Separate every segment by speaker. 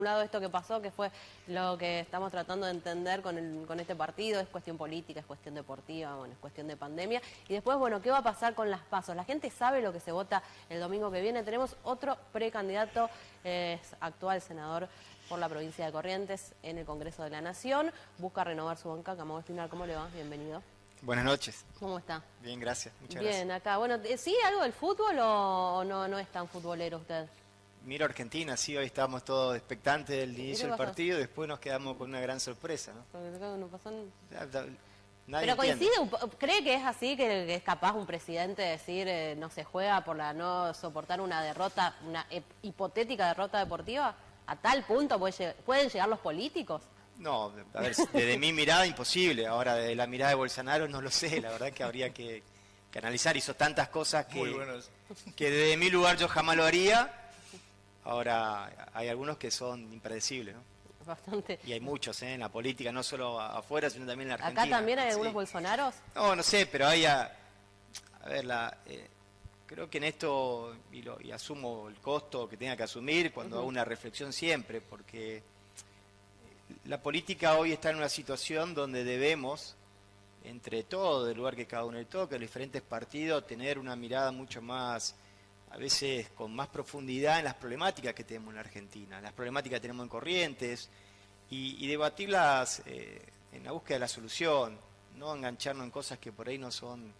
Speaker 1: un lado esto que pasó, que fue lo que estamos tratando de entender con este partido, es cuestión política, es cuestión deportiva, bueno, es cuestión de pandemia. Y después, bueno, ¿qué va a pasar con las PASO? La gente sabe lo que se vota el domingo que viene. Tenemos otro precandidato, actual senador por la provincia de Corrientes en el Congreso de la Nación. Busca renovar su banca. Camago Espinal, ¿cómo le va? Bienvenido.
Speaker 2: Buenas noches.
Speaker 1: ¿Cómo está?
Speaker 2: Bien, gracias. Muchas
Speaker 1: Bien,
Speaker 2: gracias.
Speaker 1: acá. Bueno, ¿sí algo del fútbol o no es tan futbolero usted?
Speaker 2: Miro Argentina, sí, hoy estábamos todos expectantes del inicio del
Speaker 1: pasó?
Speaker 2: partido, después nos quedamos con una gran sorpresa, ¿no?
Speaker 1: Porque creo que no pasó
Speaker 2: Nadie
Speaker 1: Pero
Speaker 2: entiende.
Speaker 1: ¿cree que es así, que es capaz un presidente de decir no se juega por la no soportar una derrota, una hipotética derrota deportiva? ¿A tal punto pueden llegar los políticos?
Speaker 2: No, a ver, desde mi mirada imposible, ahora de la mirada de Bolsonaro no lo sé, la verdad que habría que analizar, hizo tantas cosas que desde mi lugar yo jamás lo haría, ahora hay algunos que son impredecibles, ¿no?
Speaker 1: Bastante.
Speaker 2: Y hay muchos, en la política, no solo afuera, sino también en la Argentina.
Speaker 1: ¿Acá también hay algunos
Speaker 2: Sí.
Speaker 1: bolsonaros?
Speaker 2: No sé, pero hay a ver, creo que en esto, y asumo el costo que tenga que asumir cuando hago una reflexión siempre, porque la política hoy está en una situación donde debemos, entre todo, del lugar que cada uno le toca, los diferentes partidos, tener una mirada mucho más, a veces con más profundidad en las problemáticas que tenemos en la Argentina, las problemáticas que tenemos en Corrientes, y debatirlas en la búsqueda de la solución, no engancharnos en cosas que por ahí no son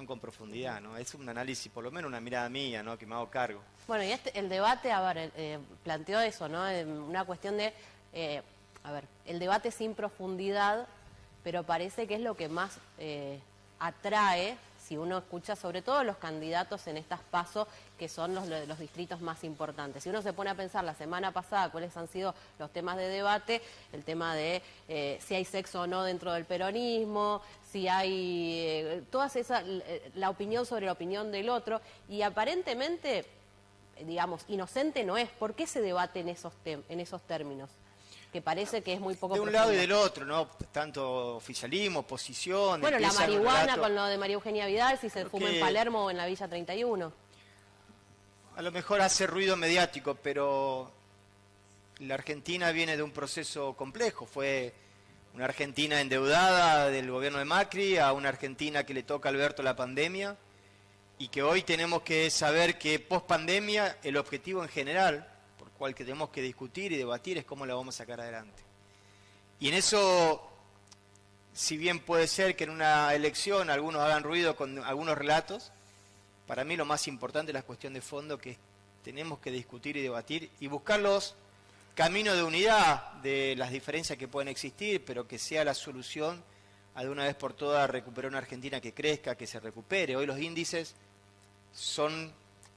Speaker 2: con profundidad, ¿no? Es un análisis, por lo menos una mirada mía, ¿no? Que me hago cargo.
Speaker 1: Bueno, y el debate, a ver, planteó eso, ¿no? Una cuestión de, a ver, el debate sin profundidad, pero parece que es lo que más atrae, si uno escucha, sobre todo los candidatos en estas PASO, que son los distritos más importantes. Si uno se pone a pensar la semana pasada cuáles han sido los temas de debate, el tema de si hay sexo o no dentro del peronismo, si hay todas esas, la opinión sobre la opinión del otro, y aparentemente, digamos, inocente no es. ¿Por qué se debate en esos términos? Que parece que es muy poco
Speaker 2: de un
Speaker 1: profundo.
Speaker 2: lado y del otro, ¿no? Tanto oficialismo, oposición.
Speaker 1: Bueno, la marihuana con lo de María Eugenia Vidal, si se fuma en Palermo o en la Villa 31.
Speaker 2: A lo mejor hace ruido mediático, pero la Argentina viene de un proceso complejo. Fue una Argentina endeudada del gobierno de Macri a una Argentina que le toca a Alberto la pandemia y que hoy tenemos que saber que post pandemia el objetivo en general, por cual que tenemos que discutir y debatir, es cómo la vamos a sacar adelante. Y en eso, si bien puede ser que en una elección algunos hagan ruido con algunos relatos, para mí lo más importante es la cuestión de fondo, que tenemos que discutir y debatir y buscar los caminos de unidad de las diferencias que pueden existir, pero que sea la solución a de una vez por todas recuperar una Argentina que crezca, que se recupere. Hoy los índices son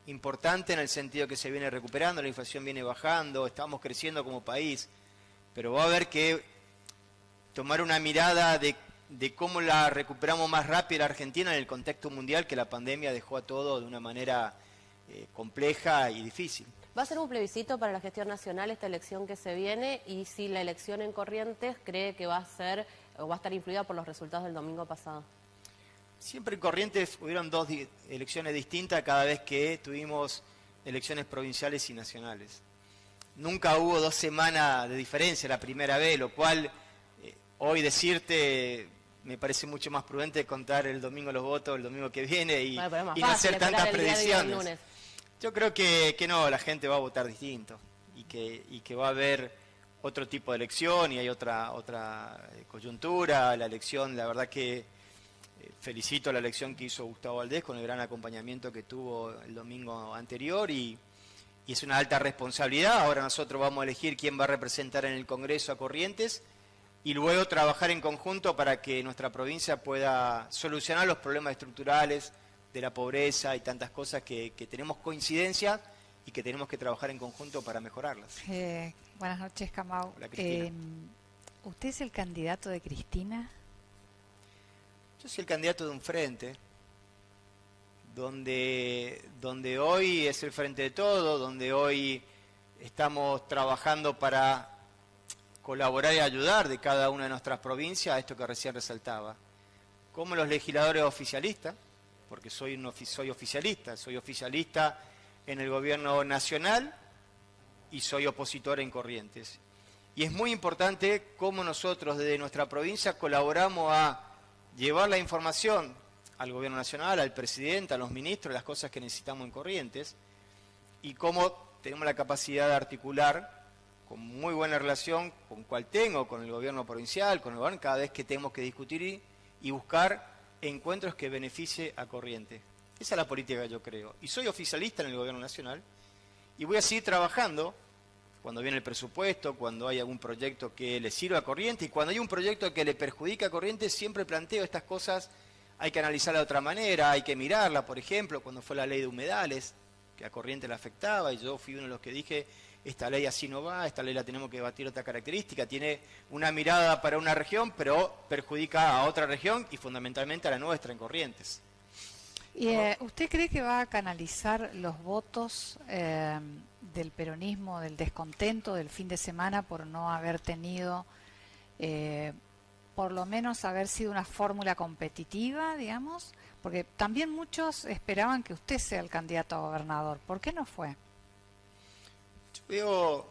Speaker 2: importantes en el sentido que se viene recuperando, la inflación viene bajando, estamos creciendo como país, pero va a haber que tomar una mirada de cómo la recuperamos más rápido la Argentina en el contexto mundial, que la pandemia dejó a todo de una manera compleja y difícil.
Speaker 1: ¿Va a ser un plebiscito para la gestión nacional esta elección que se viene? Y si la elección en Corrientes cree que va a ser o va a estar influida por los resultados del domingo pasado.
Speaker 2: Siempre en Corrientes hubieron dos elecciones distintas cada vez que tuvimos elecciones provinciales y nacionales. Nunca hubo 2 semanas de diferencia la primera vez, lo cual hoy decirte me parece mucho más prudente contar el domingo los votos el domingo que viene y no hacer tantas predicciones. Yo creo que no, la gente va a votar distinto y que va a haber otro tipo de elección y hay otra coyuntura. La elección, la verdad que felicito la elección que hizo Gustavo Valdés con el gran acompañamiento que tuvo el domingo anterior y es una alta responsabilidad. Ahora nosotros vamos a elegir quién va a representar en el Congreso a Corrientes y luego trabajar en conjunto para que nuestra provincia pueda solucionar los problemas estructurales de la pobreza y tantas cosas que tenemos coincidencia y que tenemos que trabajar en conjunto para mejorarlas.
Speaker 3: Buenas noches, Camago.
Speaker 2: Hola, Cristina.
Speaker 3: ¿Usted es el candidato de Cristina?
Speaker 2: Yo soy el candidato de un frente, donde hoy es el frente de todo, donde hoy estamos trabajando para colaborar y ayudar de cada una de nuestras provincias a esto que recién resaltaba. Como los legisladores oficialistas, porque soy oficialista en el gobierno nacional y soy opositor en Corrientes. Y es muy importante cómo nosotros desde nuestra provincia colaboramos a llevar la información al gobierno nacional, al presidente, a los ministros, las cosas que necesitamos en Corrientes, y cómo tenemos la capacidad de articular con muy buena relación con cual tengo, con el gobierno provincial, con el gobierno, cada vez que tenemos que discutir y buscar encuentros que beneficie a Corrientes. Esa es la política que yo creo. Y soy oficialista en el gobierno nacional y voy a seguir trabajando cuando viene el presupuesto, cuando hay algún proyecto que le sirva a Corrientes y cuando hay un proyecto que le perjudica a Corrientes, siempre planteo estas cosas, hay que analizarla de otra manera, hay que mirarla, por ejemplo, cuando fue la ley de humedales, que a Corrientes le afectaba, y yo fui uno de los que dije, esta ley así no va, esta ley la tenemos que debatir otra característica, tiene una mirada para una región, pero perjudica a otra región y fundamentalmente a la nuestra en Corrientes.
Speaker 3: ¿Y usted cree que va a canalizar los votos del peronismo, del descontento del fin de semana por no haber tenido, por lo menos haber sido una fórmula competitiva, digamos? Porque también muchos esperaban que usted sea el candidato a gobernador. ¿Por qué no fue?
Speaker 2: Yo veo,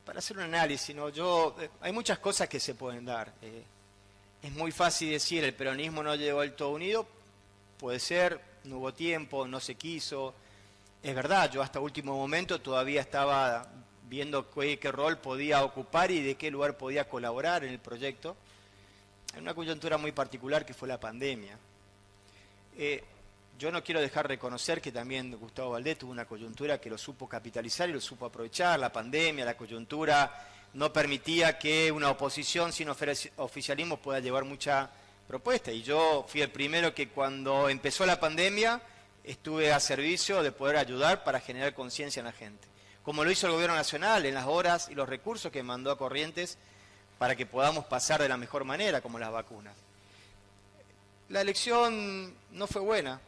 Speaker 2: para hacer un análisis, ¿no? Hay muchas cosas que se pueden dar. Es muy fácil decir, el peronismo no llegó del todo unido. Puede ser, no hubo tiempo, no se quiso. Es verdad, yo hasta último momento todavía estaba viendo qué rol podía ocupar y de qué lugar podía colaborar en el proyecto. En una coyuntura muy particular que fue la pandemia. Yo no quiero dejar de reconocer que también Gustavo Valdés tuvo una coyuntura que lo supo capitalizar y lo supo aprovechar. La pandemia, la coyuntura no permitía que una oposición sin oficialismo pueda llevar mucha propuesta. Y yo fui el primero que cuando empezó la pandemia estuve a servicio de poder ayudar para generar conciencia en la gente. Como lo hizo el gobierno nacional en las horas y los recursos que mandó a Corrientes para que podamos pasar de la mejor manera, como las vacunas. La elección no fue buena.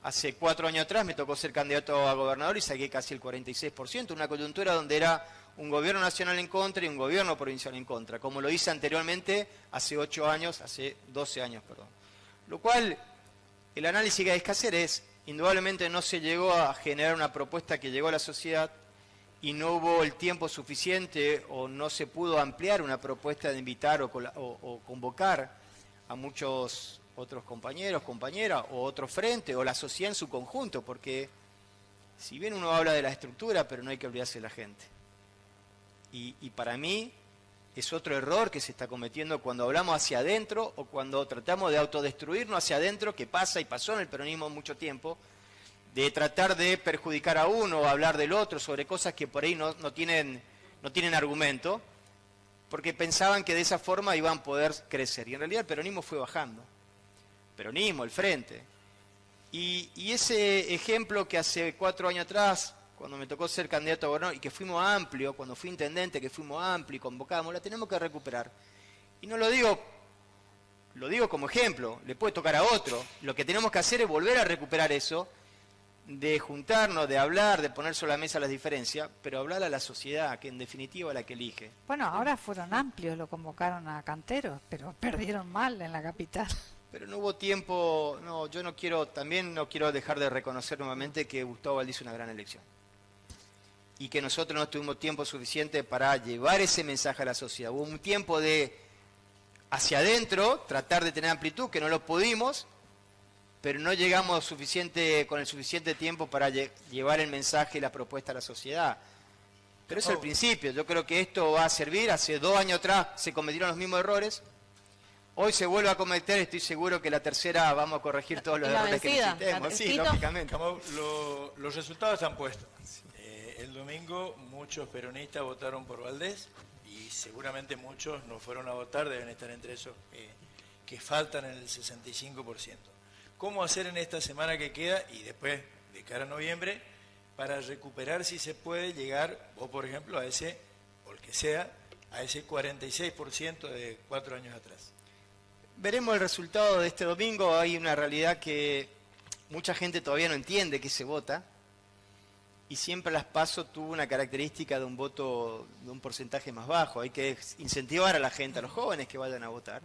Speaker 2: Hace 4 años atrás me tocó ser candidato a gobernador y saqué casi el 46%, una coyuntura donde era un gobierno nacional en contra y un gobierno provincial en contra, como lo hice anteriormente hace 12 años, perdón. Lo cual, el análisis que hay que hacer es, indudablemente no se llegó a generar una propuesta que llegó a la sociedad y no hubo el tiempo suficiente o no se pudo ampliar una propuesta de invitar o convocar a muchos otros compañeros, compañeras, o otro frente, o la sociedad en su conjunto, porque si bien uno habla de la estructura, pero no hay que olvidarse de la gente. Y para mí es otro error que se está cometiendo cuando hablamos hacia adentro o cuando tratamos de autodestruirnos hacia adentro, que pasa y pasó en el peronismo mucho tiempo, de tratar de perjudicar a uno o hablar del otro sobre cosas que por ahí no tienen argumento, porque pensaban que de esa forma iban a poder crecer. Y en realidad el peronismo fue bajando. Peronismo, el frente. Y ese ejemplo que hace 4 años atrás, cuando me tocó ser candidato a gobernador, y que fuimos amplios, cuando fui intendente, que fuimos amplios y convocamos, la tenemos que recuperar. Y no lo digo como ejemplo, le puede tocar a otro. Lo que tenemos que hacer es volver a recuperar eso, de juntarnos, de hablar, de poner sobre la mesa las diferencias, pero hablar a la sociedad, que en definitiva es la que elige.
Speaker 3: Bueno, ahora fueron amplios, lo convocaron a Canteros, pero perdieron mal en la capital.
Speaker 2: Pero no hubo tiempo, yo no quiero dejar de reconocer nuevamente que Gustavo Valdés hizo una gran elección. Y que nosotros no tuvimos tiempo suficiente para llevar ese mensaje a la sociedad. Hubo un tiempo de, hacia adentro, tratar de tener amplitud, que no lo pudimos, pero no llegamos con el suficiente tiempo para llevar el mensaje y la propuesta a la sociedad. Pero es el principio, yo creo que esto va a servir. Hace 2 años atrás se cometieron los mismos errores. Hoy se vuelve a cometer, estoy seguro que la tercera vamos a corregir todos los errores que necesitemos. Sí, lógicamente.
Speaker 4: Los resultados están puestos. El domingo muchos peronistas votaron por Valdés y seguramente muchos no fueron a votar, deben estar entre esos que faltan en el 65%. ¿Cómo hacer en esta semana que queda y después de cara a noviembre para recuperar, si se puede, llegar, o por ejemplo, a ese 46% de 4 años atrás?
Speaker 2: Veremos el resultado de este domingo. Hay una realidad que mucha gente todavía no entiende que se vota, y siempre las PASO tuvo una característica de un voto de un porcentaje más bajo. Hay que incentivar a la gente, a los jóvenes que vayan a votar.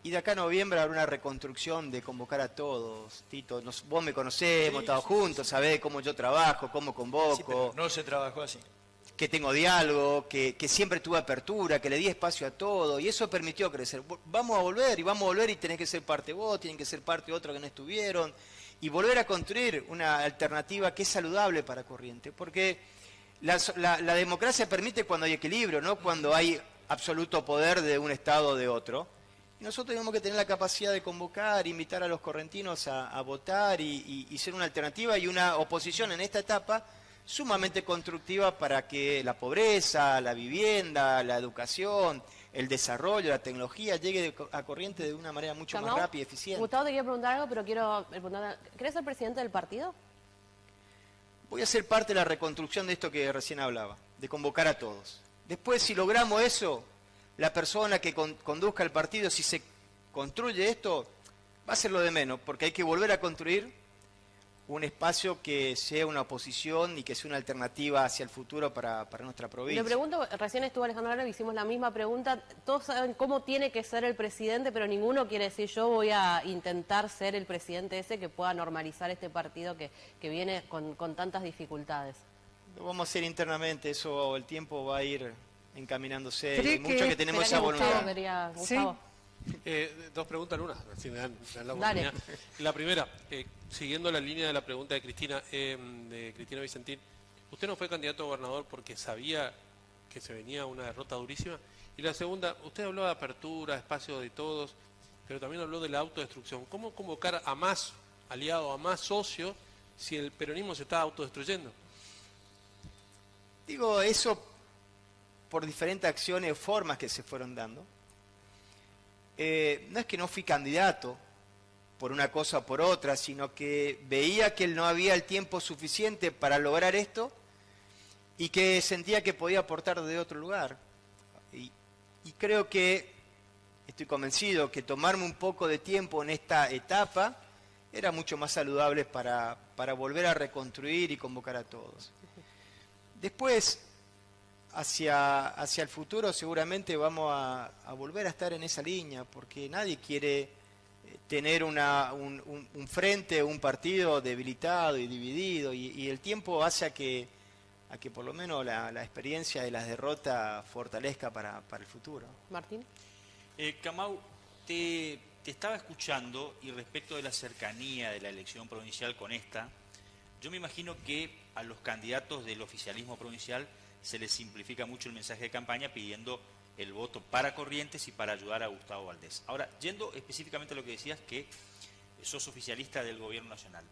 Speaker 2: Y de acá a noviembre habrá una reconstrucción de convocar a todos. Tito, vos me conocés, hemos estado juntos, sabés cómo yo trabajo, cómo convoco.
Speaker 4: Sí, pero no se trabajó así.
Speaker 2: Que tengo diálogo, que siempre tuve apertura, que le di espacio a todo, y eso permitió crecer. Vamos a volver y tenés que ser parte vos, tienen que ser parte otros que no estuvieron, y volver a construir una alternativa que es saludable para Corrientes, porque la democracia permite cuando hay equilibrio, no cuando hay absoluto poder de un Estado o de otro. Y nosotros tenemos que tener la capacidad de convocar, invitar a los correntinos a votar y ser una alternativa y una oposición en esta etapa sumamente constructiva para que la pobreza, la vivienda, la educación, el desarrollo, la tecnología llegue a Corrientes de una manera mucho más rápida y eficiente.
Speaker 1: Gustavo, te quiero preguntar algo, pero quiero preguntar, ¿querés ser presidente del partido?
Speaker 2: Voy a ser parte de la reconstrucción de esto que recién hablaba, de convocar a todos. Después, si logramos eso, la persona que conduzca el partido, si se construye esto, va a ser lo de menos, porque hay que volver a construir un espacio que sea una oposición y que sea una alternativa hacia el futuro para nuestra provincia.
Speaker 1: Le pregunto, recién estuvo Alejandro Lara, hicimos la misma pregunta, todos saben cómo tiene que ser el presidente, pero ninguno quiere decir yo voy a intentar ser el presidente ese que pueda normalizar este partido que viene con tantas dificultades.
Speaker 2: Lo vamos a hacer internamente, eso el tiempo va a ir encaminándose,
Speaker 3: ¿Cree
Speaker 2: hay muchos que tenemos esa voluntad.
Speaker 1: Gustavo.
Speaker 5: Dos preguntas en una, si me dan la
Speaker 1: Dale.
Speaker 5: oportunidad. La primera, siguiendo la línea de la pregunta de Cristina Vicentín, ¿usted no fue candidato a gobernador porque sabía que se venía una derrota durísima? Y la segunda, usted habló de apertura, espacio de todos, pero también habló de la autodestrucción. ¿Cómo convocar a más aliados, a más socios, si el peronismo se está autodestruyendo?
Speaker 2: Digo eso por diferentes acciones o formas que se fueron dando. No es que no fui candidato por una cosa o por otra, sino que veía que no había el tiempo suficiente para lograr esto y que sentía que podía aportar de otro lugar. Y creo que, estoy convencido, que tomarme un poco de tiempo en esta etapa era mucho más saludable para volver a reconstruir y convocar a todos. Después, hacia el futuro seguramente vamos a volver a estar en esa línea, porque nadie quiere tener un frente, un partido debilitado y dividido, y el tiempo hace a que por lo menos la experiencia de las derrotas fortalezca para el futuro.
Speaker 1: Martín.
Speaker 6: Camau, te estaba escuchando y respecto de la cercanía de la elección provincial con esta, yo me imagino que a los candidatos del oficialismo provincial se les simplifica mucho el mensaje de campaña pidiendo el voto para Corrientes y para ayudar a Gustavo Valdés. Ahora, yendo específicamente a lo que decías, que sos oficialista del gobierno nacional,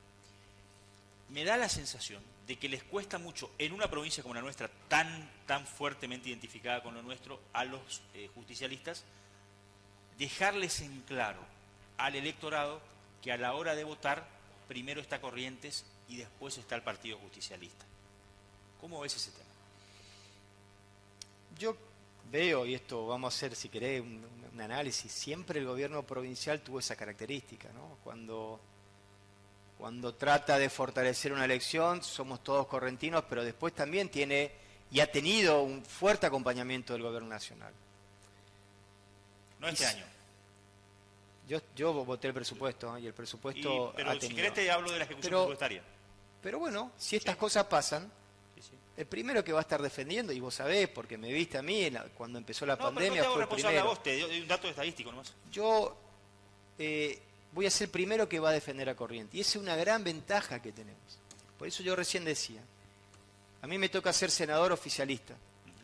Speaker 6: me da la sensación de que les cuesta mucho en una provincia como la nuestra, tan fuertemente identificada con lo nuestro, a los justicialistas, dejarles en claro al electorado que a la hora de votar primero está Corrientes y después está el Partido Justicialista. ¿Cómo ves ese tema?
Speaker 2: Yo veo, y esto vamos a hacer, si querés, un análisis, siempre el gobierno provincial tuvo esa característica, ¿no? Cuando trata de fortalecer una elección, somos todos correntinos, pero después también tiene y ha tenido un fuerte acompañamiento del gobierno nacional.
Speaker 6: No este año.
Speaker 2: Yo voté el presupuesto, ¿eh? Y el presupuesto
Speaker 6: pero
Speaker 2: ha tenido.
Speaker 6: Si querés te hablo de la ejecución presupuestaria.
Speaker 2: Pero bueno, si estas cosas pasan, el primero que va a estar defendiendo, y vos sabés, porque me viste a mí cuando empezó la pandemia, fue el primero.
Speaker 6: A vos, te doy un dato estadístico nomás.
Speaker 2: Yo voy a ser el primero que va a defender a Corrientes, y esa es una gran ventaja que tenemos. Por eso yo recién decía, a mí me toca ser senador oficialista.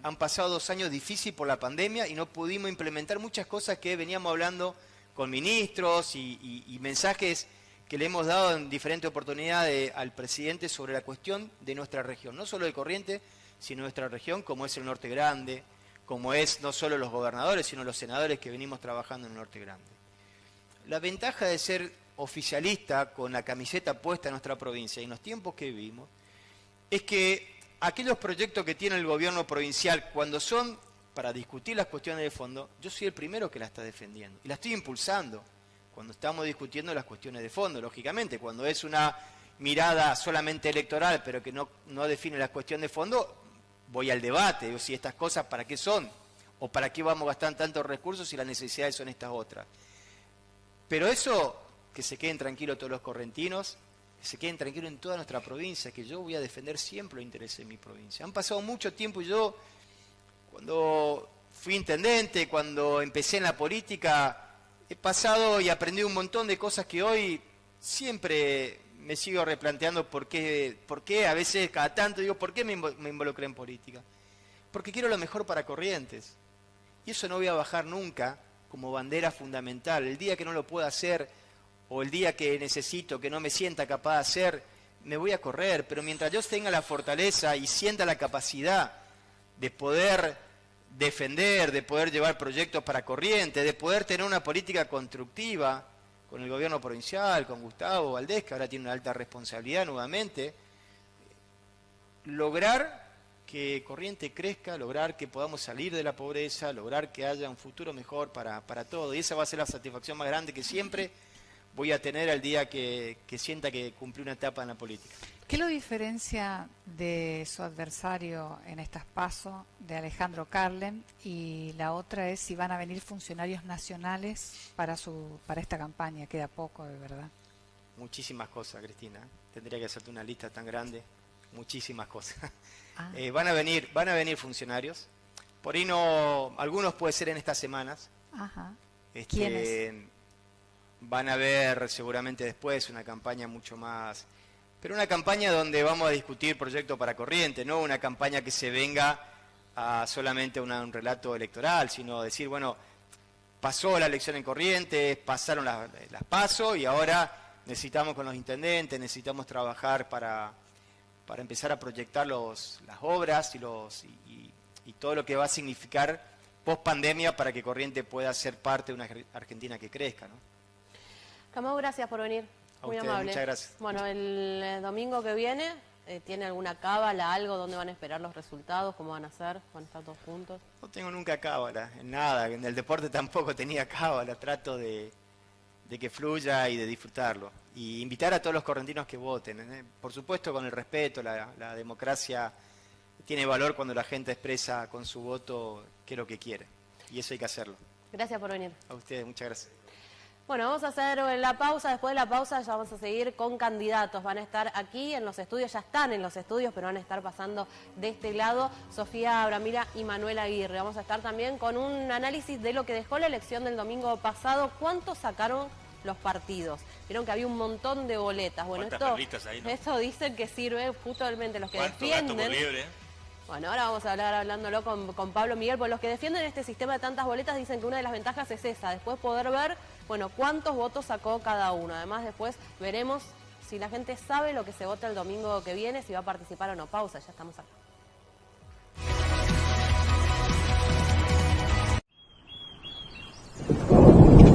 Speaker 2: Han pasado 2 años difíciles por la pandemia y no pudimos implementar muchas cosas que veníamos hablando con ministros y mensajes que le hemos dado en diferentes oportunidades al presidente sobre la cuestión de nuestra región, no solo de Corrientes, sino de nuestra región, como es el Norte Grande, como es no solo los gobernadores, sino los senadores que venimos trabajando en el Norte Grande. La ventaja de ser oficialista con la camiseta puesta en nuestra provincia y en los tiempos que vivimos, es que aquellos proyectos que tiene el gobierno provincial, cuando son para discutir las cuestiones de fondo, yo soy el primero que la está defendiendo y la estoy impulsando. Cuando estamos discutiendo las cuestiones de fondo, lógicamente, cuando es una mirada solamente electoral, pero que no define la cuestión de fondo, voy al debate, digo, si estas cosas para qué son, o para qué vamos a gastar tantos recursos si las necesidades son estas otras. Pero eso, que se queden tranquilos todos los correntinos, que se queden tranquilos en toda nuestra provincia, que yo voy a defender siempre los intereses de mi provincia. Han pasado mucho tiempo y yo, cuando fui intendente, cuando empecé en la política, he pasado y aprendido un montón de cosas que hoy siempre me sigo replanteando por qué a veces, cada tanto digo, ¿por qué me involucré en política? Porque quiero lo mejor para Corrientes. Y eso no voy a bajar nunca como bandera fundamental. El día que no lo pueda hacer, o el día que necesito, que no me sienta capaz de hacer, me voy a correr. Pero mientras yo tenga la fortaleza y sienta la capacidad de poder defender, de poder llevar proyectos para Corrientes, de poder tener una política constructiva con el gobierno provincial, con Gustavo Valdés, que ahora tiene una alta responsabilidad nuevamente, lograr que Corrientes crezca, lograr que podamos salir de la pobreza, lograr que haya un futuro mejor para todos. Y esa va a ser la satisfacción más grande que siempre voy a tener al día que sienta que cumplí una etapa en la política.
Speaker 3: ¿Qué lo diferencia de su adversario en estas PASO, de Alejandro Carlem? Y la otra es si van a venir funcionarios nacionales para esta campaña. Queda poco, de verdad.
Speaker 2: Muchísimas cosas, Cristina. Tendría que hacerte una lista tan grande. Muchísimas cosas. Van a venir funcionarios. Por ahí no, algunos puede ser en estas semanas.
Speaker 3: Ajá.
Speaker 2: ¿Quiénes? Van a ver seguramente después una campaña mucho más... Pero una campaña donde vamos a discutir proyectos para Corrientes, no una campaña que se venga a solamente un relato electoral, sino decir, bueno, pasó la elección en Corrientes, pasaron las PASO y ahora necesitamos con los intendentes, necesitamos trabajar para empezar a proyectar las obras y todo lo que va a significar post pandemia para que Corrientes pueda ser parte de una Argentina que crezca, ¿no?
Speaker 1: Camau, gracias por venir. Muy amable.
Speaker 2: Muchas gracias.
Speaker 1: Bueno, el domingo que viene, ¿tiene alguna cábala, algo? ¿Dónde van a esperar los resultados? ¿Cómo van a ser? ¿Van a estar todos juntos?
Speaker 2: No tengo nunca cábala, en nada. En el deporte tampoco tenía cábala. Trato de que fluya y de disfrutarlo. Y invitar a todos los correntinos que voten. Por supuesto, con el respeto, la democracia tiene valor cuando la gente expresa con su voto qué es lo que quiere. Y eso hay que hacerlo.
Speaker 1: Gracias por venir.
Speaker 2: A ustedes, muchas gracias.
Speaker 1: Bueno, vamos a hacer la pausa. Después de la pausa ya vamos a seguir con candidatos. Van a estar aquí en los estudios, ya están en los estudios, pero van a estar pasando de este lado Sofía Abramira y Manuel Aguirre. Vamos a estar también con un análisis de lo que dejó la elección del domingo pasado. ¿Cuánto sacaron los partidos? Vieron que había un montón de boletas. Bueno, esto dicen que sirve justamente los que defienden.
Speaker 6: Gasto por liebre?
Speaker 1: Bueno, ahora vamos a hablándolo con Pablo Miguel, porque los que defienden este sistema de tantas boletas dicen que una de las ventajas es esa, después poder ver, bueno, cuántos votos sacó cada uno. Además, después veremos si la gente sabe lo que se vota el domingo que viene, si va a participar o no. Pausa, ya estamos acá.